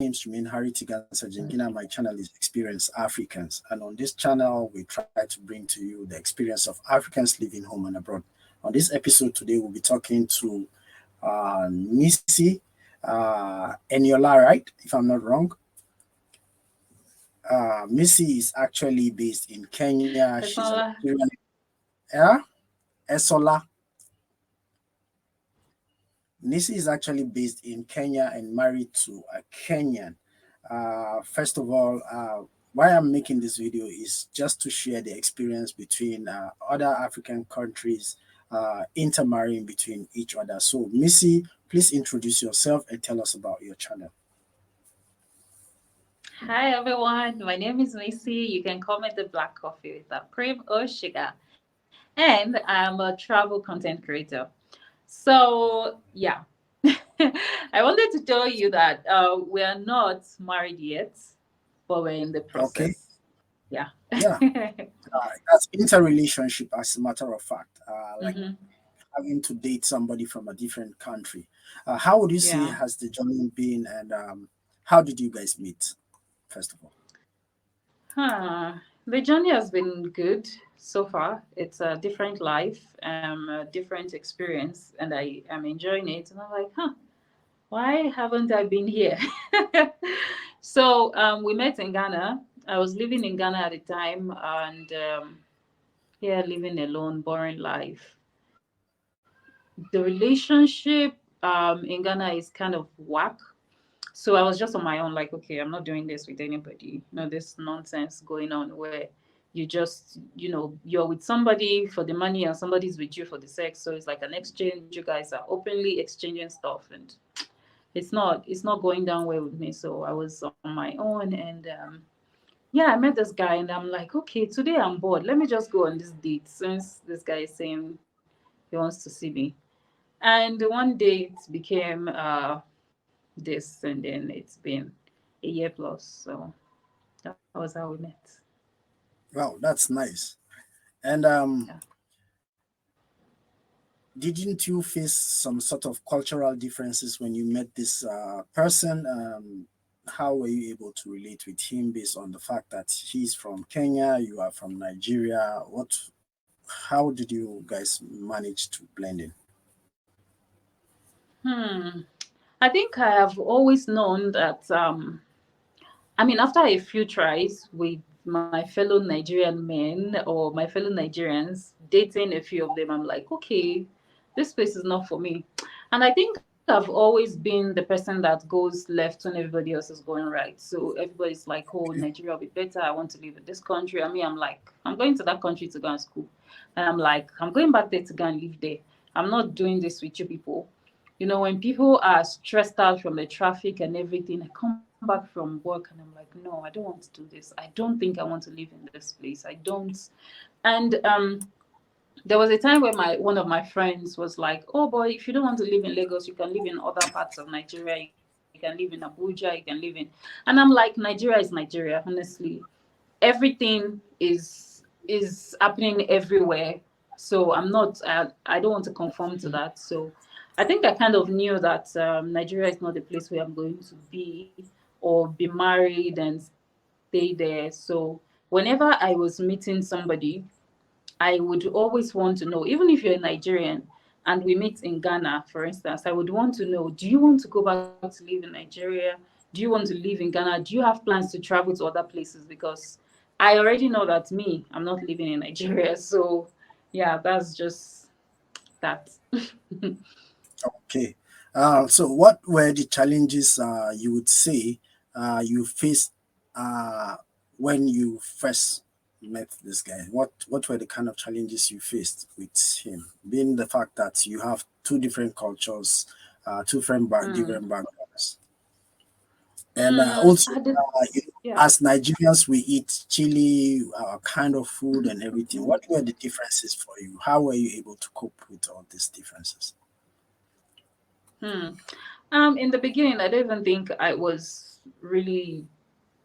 name is Remain Harry Tigansa Jengina. My channel is Experience Africans, and on this channel, we try to bring to you the experience of Africans living home and abroad. On this episode today, we'll be talking to Nissi Esanola, right? If I'm not wrong. Missy is actually based in Kenya. She's a Nigerian. Yeah, Esanola. Nissi is actually based in Kenya and married to a Kenyan. First of all, why I'm making this video is just to share the experience between other African countries intermarrying between each other. So, Missy, please introduce yourself and tell us about your channel. Hi everyone, my name is Missy. You can call me the Black Coffee without cream or sugar. And I'm a travel content creator. So, yeah, I wanted to tell you that we are not married yet, but we're in the Okay. process. Yeah. Yeah. That's interrelationship, as a matter of fact. Like Mm-hmm. having to date somebody from a different country. How would you say Yeah. has the journey been, and how did you guys meet, first of all? The journey has been good so far. It's a different life, a different experience, and I am enjoying it. And I'm like, why haven't I been here? So we met in Ghana. I was living in Ghana at the time, and yeah, living alone, boring life. The relationship in Ghana is kind of whack. So I was just on my own, like, okay, I'm not doing this with anybody. This nonsense going on where you just, you're with somebody for the money and somebody's with you for the sex. So it's like an exchange. You guys are openly exchanging stuff, and it's not going down well with me. So I was on my own, and yeah, I met this guy, and I'm like, okay, today I'm bored. Let me just go on this date since this guy is saying he wants to see me. And one day it became this, and then it's been a year plus. So that was how we met. Wow, that's nice. And Yeah. didn't you face some sort of cultural differences when you met this person? How were you able to relate with him based on the fact that he's from Kenya, you are from Nigeria? How did you guys manage to blend in? Hmm. I think I have always known that. I mean, after a few tries with my fellow Nigerian men or my fellow Nigerians, dating a few of them, I'm like, okay, this place is not for me. And I think I've always been the person that goes left when everybody else is going right. So everybody's like, oh, Nigeria will be better. I want to live in this country. I mean, I'm like, I'm going to that country to go and school. And I'm like, I'm going back there to go and live there. I'm not doing this with you people. When people are stressed out from the traffic and everything, I come back from work and I'm like, no, I don't want to do this. I don't think I want to live in this place. I don't. And there was a time where my one of my friends was like, "Oh boy, if you don't want to live in Lagos, you can live in other parts of Nigeria. You can live in Abuja. You can live in." And I'm like, Nigeria is Nigeria. Honestly, everything is happening everywhere. So I don't want to conform to that. So I think I kind of knew that Nigeria is not the place where I'm going to be or be married and stay there. So whenever I was meeting somebody, I would always want to know, even if you're a Nigerian and we meet in Ghana, for instance, I would want to know, do you want to go back to live in Nigeria? Do you want to live in Ghana? Do you have plans to travel to other places? Because I already know that me, I'm not living in Nigeria. So yeah, that's just that. Okay. So what were the challenges you would say you faced uh, when you first met this guy? What were the kind of challenges you faced with him? Being the fact that you have two different cultures, Mm. different backgrounds, and also I did, yeah. as Nigerians we eat chili, kind of food and everything. What were the differences for you? How were you able to cope with all these differences? Hmm. In the beginning, I don't even think I was really,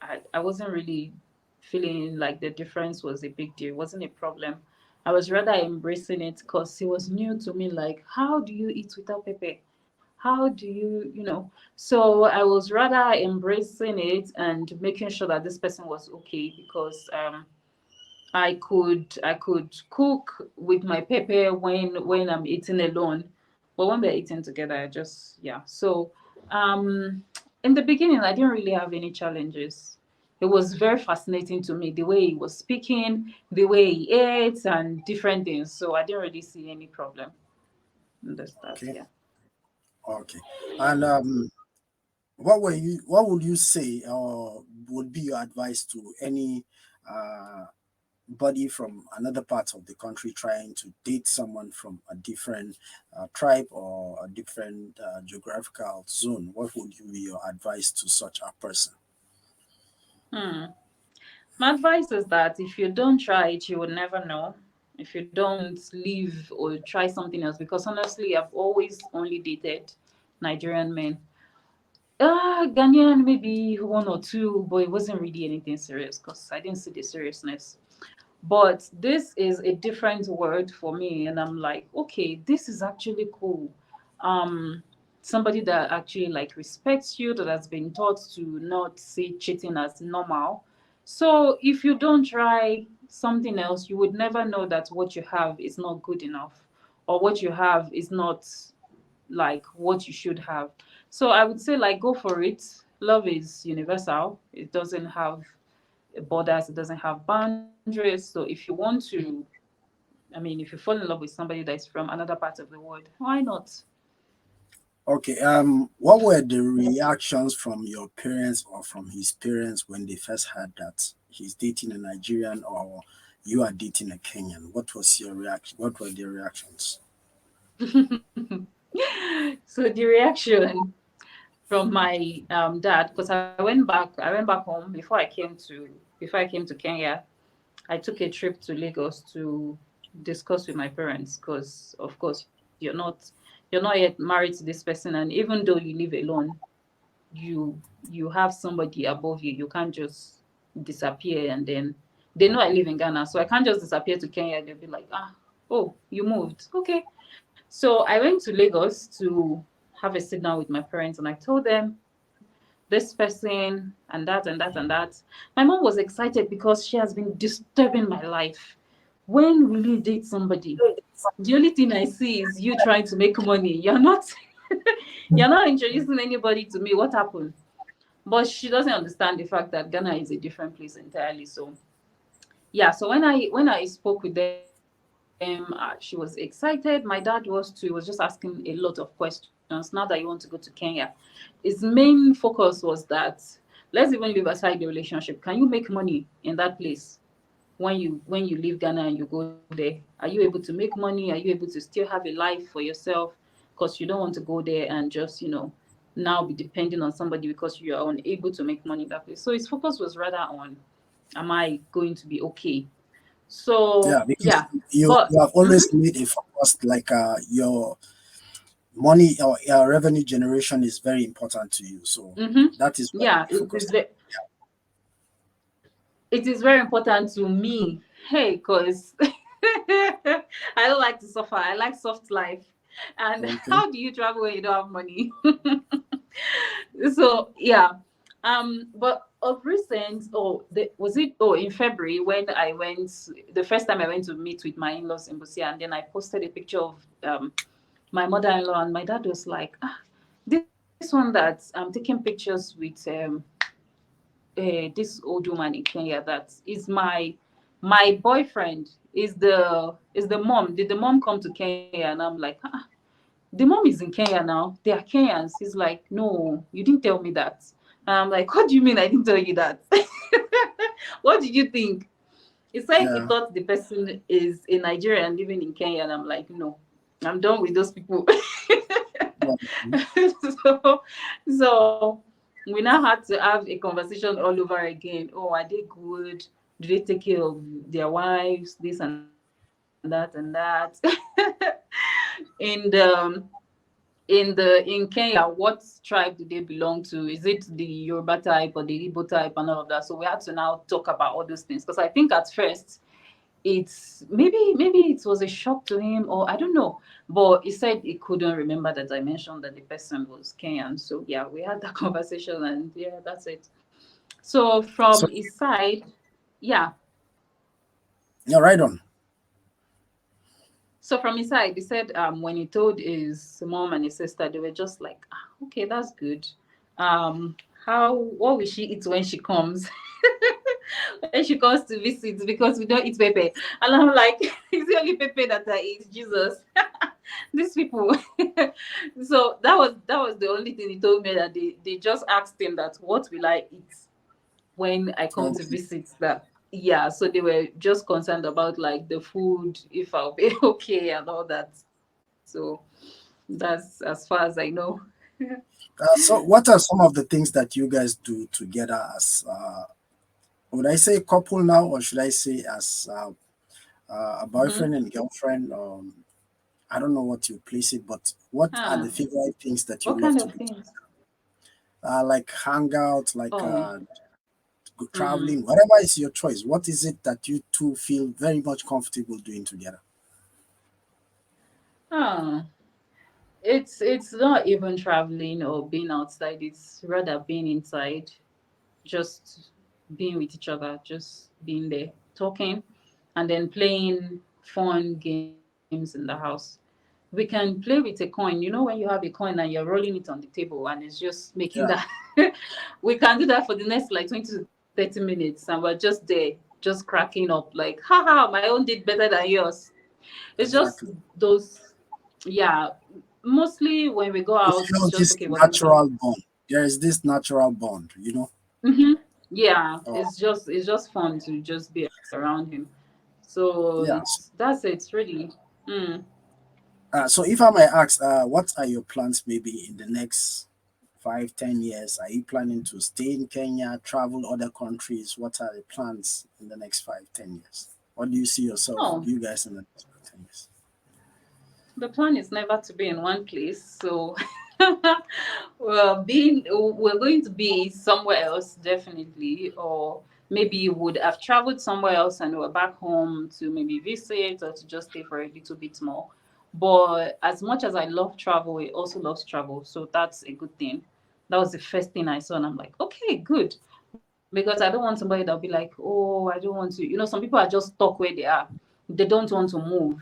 I wasn't really feeling like the difference was a big deal. It wasn't a problem. I was rather embracing it because it was new to me. Like, how do you eat without pepper? How do you, you know? So I was rather embracing it and making sure that this person was okay, because I could cook with my pepper when I'm eating alone, but when we're eating together, I just, yeah. So um, in the beginning, I didn't really have any challenges. It was very fascinating to me the way he was speaking, the way he ate, and different things. So I didn't really see any problem in the start. Okay, Yeah. okay. And what would you say or would be your advice to any uh body from another part of the country trying to date someone from a different tribe or a different geographical zone? What would you be your advice to such a person? Hmm. My advice is that if you don't try it, you will never know. If you don't leave or try something else, because honestly, I've always only dated Nigerian men. Ghanaian, maybe one or two, but it wasn't really anything serious because I didn't see the seriousness. But this is a different word for me, and I'm like, okay, this is actually cool. Um, Somebody that actually like respects you, that has been taught to not see cheating as normal. So if you don't try something else, you would never know that what you have is not good enough, or what you have is not like what you should have. So I would say, like, go for it. Love is universal. It doesn't have borders, it doesn't have boundaries. So if you want to, if you fall in love with somebody that is from another part of the world, why not? Okay, what were the reactions from your parents or from his parents when they first heard that he's dating a Nigerian or you are dating a Kenyan? What was your reaction? What were their reactions? So the reaction from my dad, because I went back home before I came to Kenya. I took a trip to Lagos to discuss with my parents, because of course you're not yet married to this person, and even though you live alone, you you have somebody above you. You can't just disappear, and then they know I live in Ghana, so I can't just disappear to Kenya. They'll be like, oh, you moved, okay. So I went to Lagos to have a sit down with my parents, and I told them this person and that and that and that. My mom was excited because she has been disturbing my life. When will you date somebody? The only thing I see is you trying to make money. You're not you're not introducing anybody to me. What happened? But she doesn't understand the fact that Ghana is a different place entirely. So yeah, so when I spoke with them, she was excited. My dad was too. He was just asking a lot of questions. Now that you want to go to Kenya, his main focus was that, let's even leave aside the relationship. Can you make money in that place when you leave Ghana and you go there? Are you able to make money? Are you able to still have a life for yourself? Because you don't want to go there and just now be depending on somebody because you are unable to make money in that place. So his focus was rather on, am I going to be okay? So Yeah, because yeah, you but have always made a focus like your money or revenue generation is very important to you. So that is what yeah, you focused on. it is very important to me. Hey, cause I don't like to suffer. I like soft life. And Okay. how do you travel when you don't have money? So yeah, but of recent, was it? Oh, in February when I went, the first time I went to meet with my in-laws in Busia, and then I posted a picture of my mother-in-law, and my dad was like, this one that I'm taking pictures with this old woman in Kenya, that is my boyfriend, is the mom. Did the mom come to Kenya? And I'm like, the mom is in Kenya now. They are Kenyans. He's like, no, you didn't tell me that. And I'm like, what do you mean I didn't tell you that? What did you think? He said he Yeah. thought the person is a Nigerian living in Kenya, and I'm like, no, I'm done with those people. Yeah. so, so we now had to have a conversation all over again. Oh, are they good? Do they take care of their wives? This and that and that. in the in Kenya, what tribe do they belong to? Is it the Yoruba type or the Igbo type and all of that? So we had to now talk about all those things, because I think at first it's maybe it was a shock to him, or I don't know. But he said he couldn't remember that I mentioned that the person was Kenyan. So yeah, we had that conversation, and yeah, that's it. So So from his side, yeah. yeah, right on. So from his side, he said when he told his mom and his sister, they were just like, ah, okay, that's good. Um, how what will she eat when she comes? When she comes to visit, because we don't eat pepper. And I'm like, it's the only pepper that I eat, Jesus. These people. So that was the only thing he told me, that they just asked him that what will I eat when I come to Okay. visit, that yeah, so they were just concerned about like the food, if I'll be okay and all that. So that's as far as I know. So what are some of the things that you guys do together as would I say couple now, or should I say as a Hmm. boyfriend and girlfriend? I don't know what you place it, but what are the Ah, favorite things that you what love kind to of do? things? Like hang out, like Oh. traveling, Mm. whatever is your choice. What is it that you two feel very much comfortable doing together? Ah, it's not even traveling or being outside, it's rather being inside, just being with each other, just being there, talking, and then playing fun games in the house. We can play with a coin. You know, when you have a coin and you're rolling it on the table and it's just making that. Yeah, We can do that for the next like 20 to 30 minutes, and we're just there, just cracking up, like, haha, my own did better than yours. It's just exactly. those, yeah. Mostly when we go You out, it's feel just this okay, we're going to. natural bond. There is this natural bond, you know. Hmm. Yeah, Oh, it's just fun to just be around him. So yeah. that's it, really. Mm. So if I may ask, what are your plans maybe in the next 5, 10 years? Are you planning to stay in Kenya, travel other countries? What are the plans in the next 5, 10 years? What do you see yourself, Oh, you guys, in the next 5, 10 years? the plan is never to be in one place. So, we're going to be somewhere else, definitely, or maybe you would have traveled somewhere else and we're back home to maybe visit or to just stay for a little bit more. But as much as I love travel, he also loves travel, so that's a good thing. That was the first thing I saw, and I'm like, okay, good, because I don't want somebody that'll be like, oh, I don't want to. Some people are just stuck where they are. They don't want to move.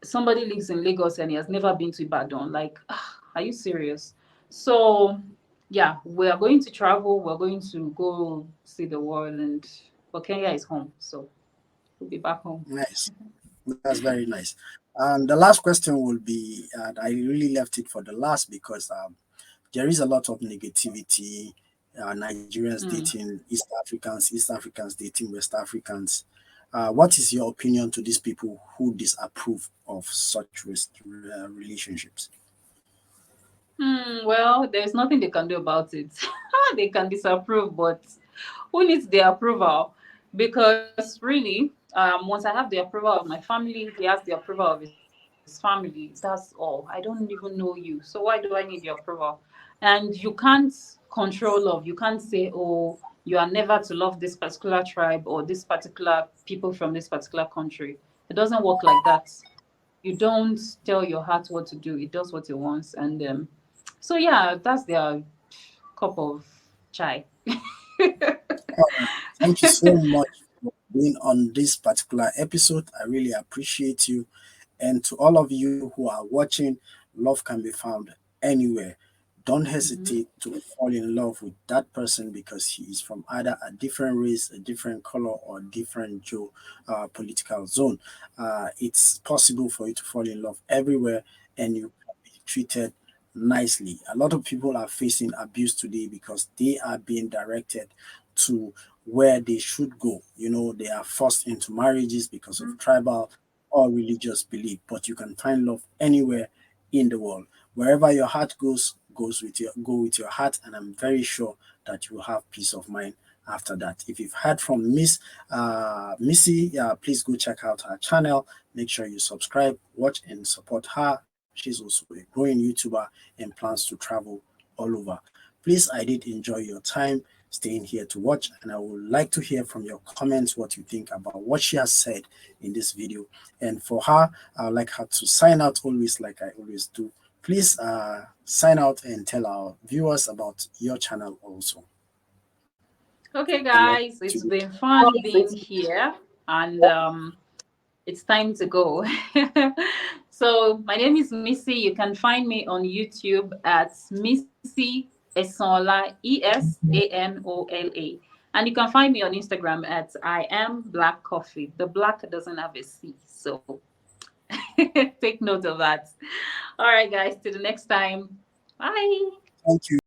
Somebody lives in Lagos and he has never been to Ibadan. Like, are you serious? So, yeah, we are going to travel. We're going to go see the world, and but Kenya is home, so we'll be back home. Nice. That's very nice. And the last question will be, and I really left it for the last because there is a lot of negativity. Nigerians Mm. dating East Africans dating West Africans. What is your opinion to these people who disapprove of such relationships? Well, there's nothing they can do about it. They can disapprove, but who needs the approval? Because really, once I have the approval of my family, he has the approval of his family. That's all. I don't even know you, so why do I need your approval? And you can't control love. You can't say, oh, you are never to love this particular tribe or this particular people from this particular country. It doesn't work like that. You don't tell your heart what to do. It does what it wants, and so yeah, that's their cup of chai. All right. Thank you so much for being on this particular episode. I really appreciate you. And to all of you who are watching, love can be found anywhere. Don't Mhm. hesitate to fall in love with that person because he is from either a different race, a different color, or different political zone. It's possible for you to fall in love everywhere and you can be treated nicely. A lot of people are facing abuse today because they are being directed to where they should go. You know, they are forced into marriages because of tribal or religious belief, but you can find love anywhere in the world. Wherever your heart goes, go with your heart, and I'm very sure that you will have peace of mind after that. If you've heard from Missy, please go check out her channel. Make sure you subscribe, watch, and support her. She's also a growing YouTuber and plans to travel all over. Please, I did enjoy your time. staying here to watch, and I would like to hear from your comments what you think about what she has said in this video. And for her, I would like her to sign out always, like I always do. Please sign out and tell our viewers about your channel also. Okay, And over guys, to it's you. been fun being here, and it's time to go. So my name is Missy. You can find me on YouTube at Missy Esanola, Esanola. And you can find me on Instagram at I am Black Coffee. The black doesn't have a C, so take note of that. All right, guys, till the next time. Bye. Thank you.